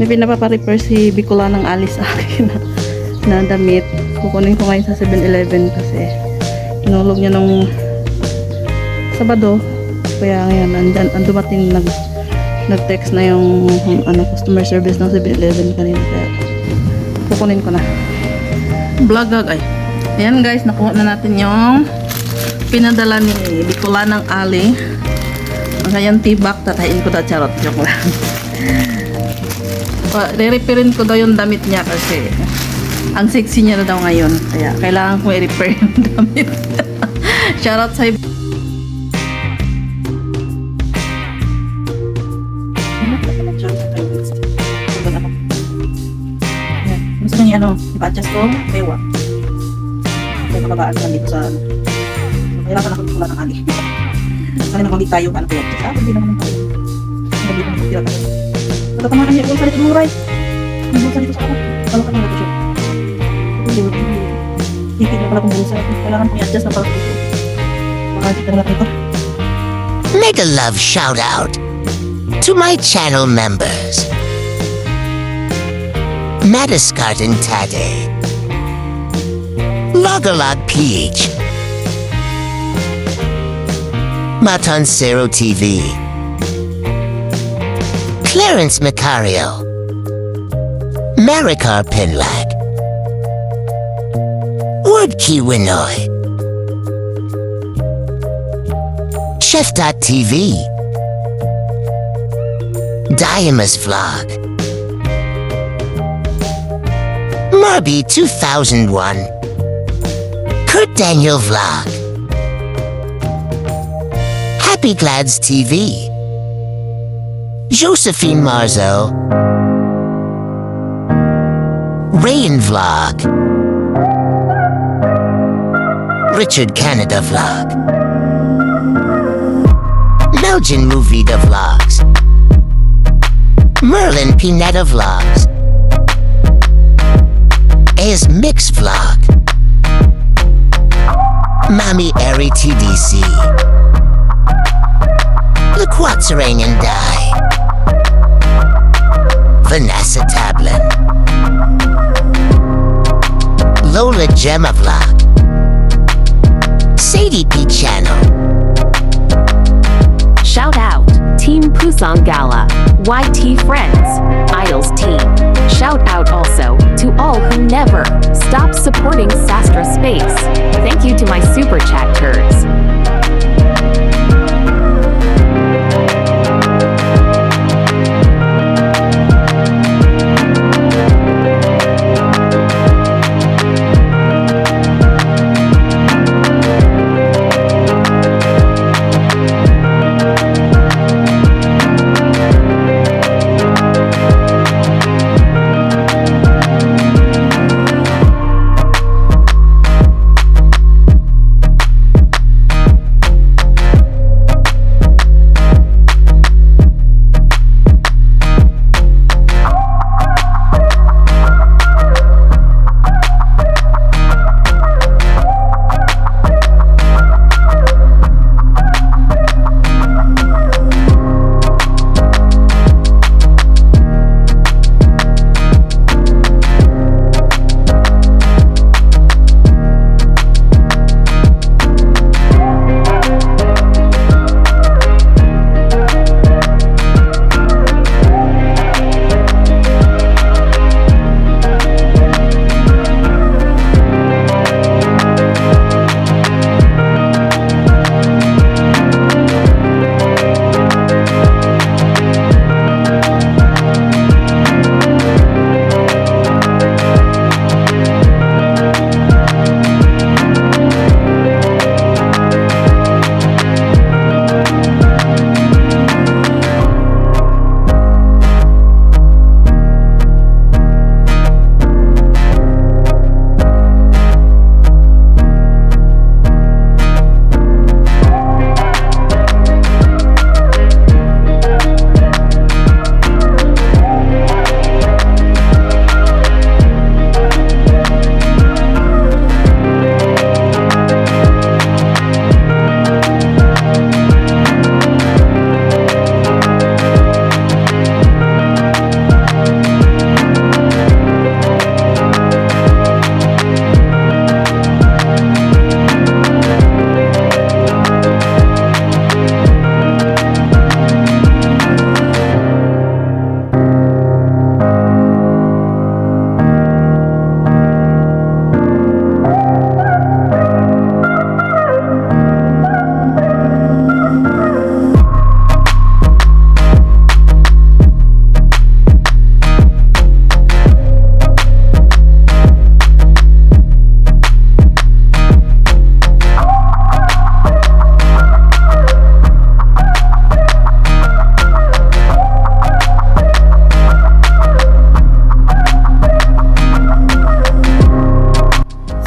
May pinaparepair si Bicolanang alis sa akin na damit. Kukunin ko ngayon sa 7-Eleven kasi inulog niya nung Sabado. Kaya ngayon dumating nag-text na yung customer service ng 7-Eleven kanina. Kaya kukunin ko na. Vlog ay. Ayan guys, nakuha na natin yung pinadala ni Bicolanang Ali. Ang kanyang tibak, tatahin ko daw, charot, joke lang. Re-repairin ko daw yung damit niya kasi ang sexy niya na daw ngayon. Kaya kailangan ko i-repair yung damit. Shoutout sa gusto niya ipa-adjust ko, bewa. Kaya mababaan lang dito sa mahirapan ako dito ng ali. Sana naman di tayo paano i-adjust. Hindi naman tayo. Hindi naman tira tayo. Tatamahan niya kung saan ito muray. Ang bulsa dito sa ako. Kalo ka naman ito siya. Hikit na pala kong bulsa. Kailangan ko i-adjust na pala ito. Baka dito na ito. Mega love shout out to my channel members. Madiscart and Tade. Logalog PH. Matancero TV. Clarence Macario. Maricar Pinlag. Wordkey Winoy. Chef.tv. Diamus Vlog. Marby 2001. Kurt Daniel Vlog. Happy Glads TV. Josephine Marzo. Rain Vlog. Richard Canada Vlog. Belgian Movie The Vlogs. Merlin Pinetta Vlogs. Is Mix Vlog. Mami Eri TDC. Lequatsering and Die. Vanessa Tablin. Lola Gemma Vlog. Sadie P Channel. Shout out, Team Pusong Gala, YT Friends, Idols Team. Shout out also to all who never stop supporting Sastra Space. Thank you to my super chatters.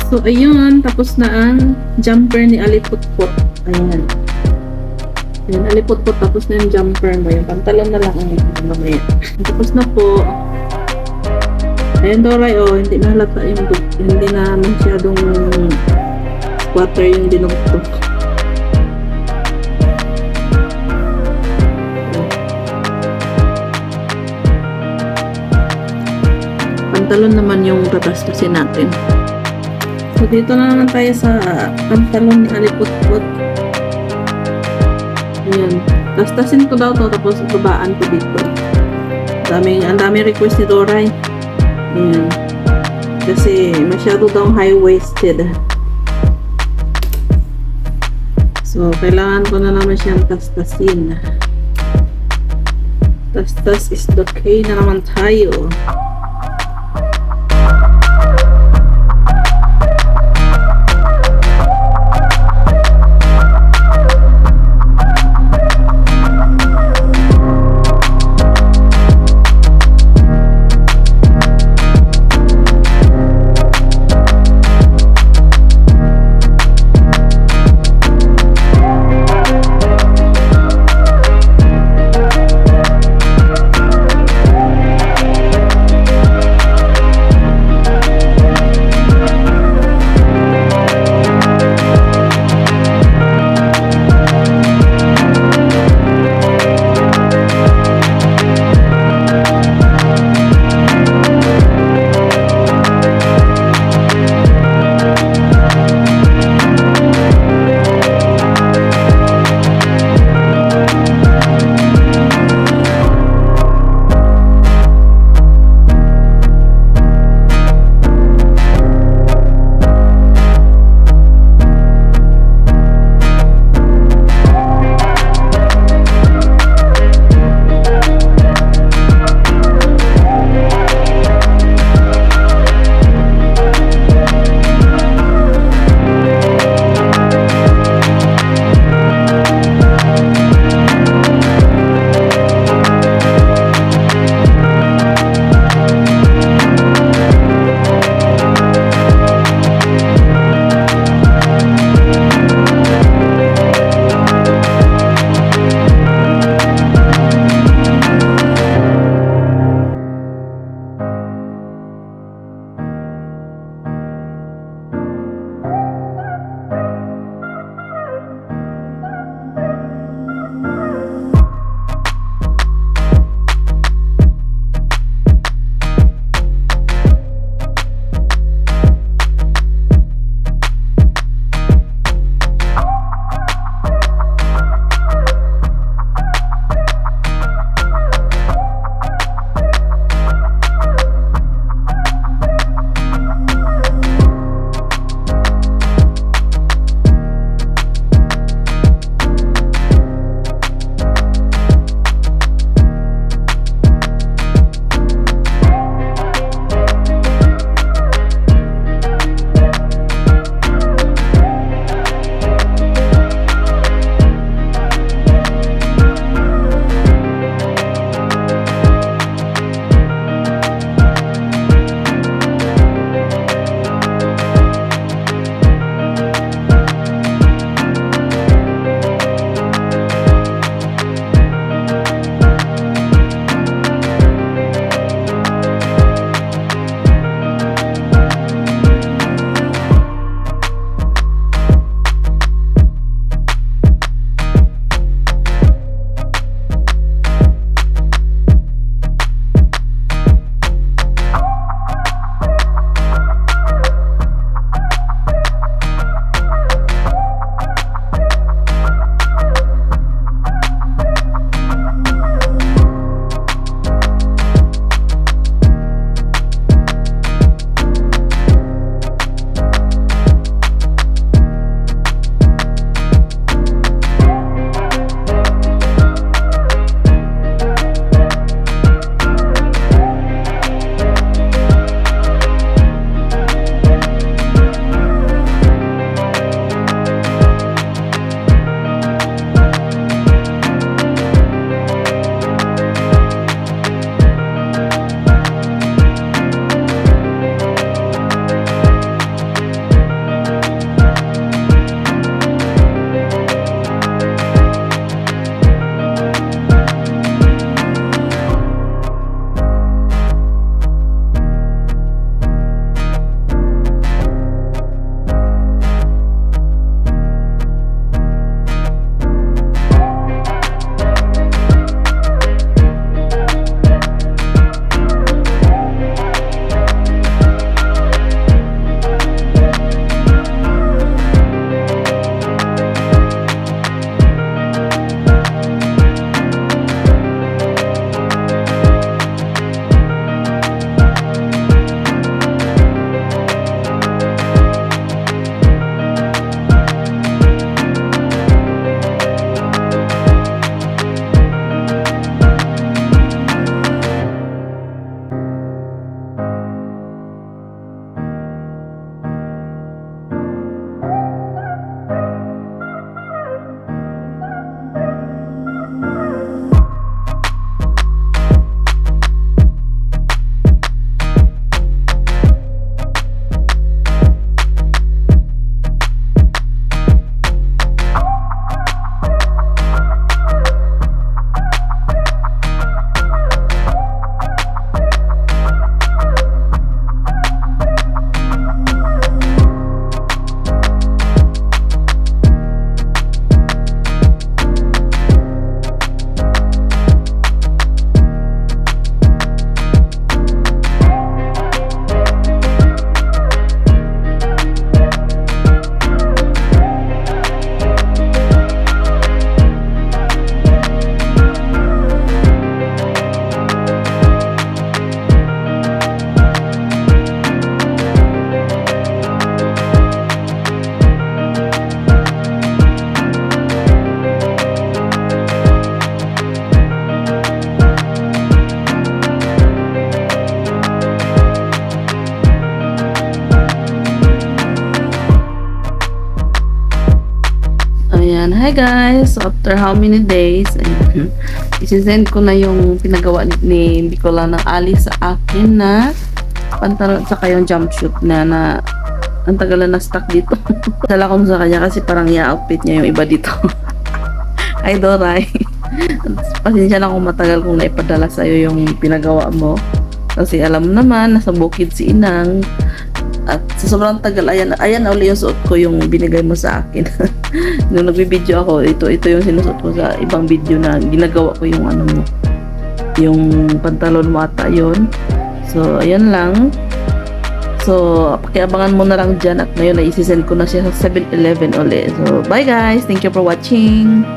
So, ayun. Tapos na ang jumper ni Aliputput. Ayan. Ayan, Aliputput. Tapos na yung jumper mo. Yung pantalon na lang ang mamaya. Tapos na po. Ayan, Doray, oh. Hindi mahalata yung hindi na masyadong squatter yung dinugtog. Pantalon naman yung tatastasin natin. So, dito na naman tayo sa pantalon ni Aliputput. Ayan. Tastasin ko daw to tapos babaan ko dito. Ang daming request ni Doray. Ayan. Kasi masyado daw high-waisted. So, kailangan ko na naman siyang tastasin. Tastas is the K na naman tayo. hi guys! So after how many days, ayun, isisend ko na yung pinagawa ni Bicola ng Alice sa akin na pantalon at saka yung jumpsuit na ang tagal na na-stuck dito. Dala ko sa kanya kasi parang i-outfit niya yung iba dito. Ay, Doray. Pasensya na kung matagal kong naipadala sa'yo yung pinagawa mo. Kasi alam mo naman, nasa bukid si Inang. At sa sobrang tagal, ayan na uli yung suot ko yung binigay mo sa akin. Nung nagbibideo ako, ito yung sinusuot ko sa ibang video na ginagawa ko yung ano mo. Yung pantalon mo ata yun. So, ayan lang. So, pakiabangan mo na lang dyan at ngayon ay isisend ko na siya sa 7-Eleven ulit. So, bye guys! Thank you for watching!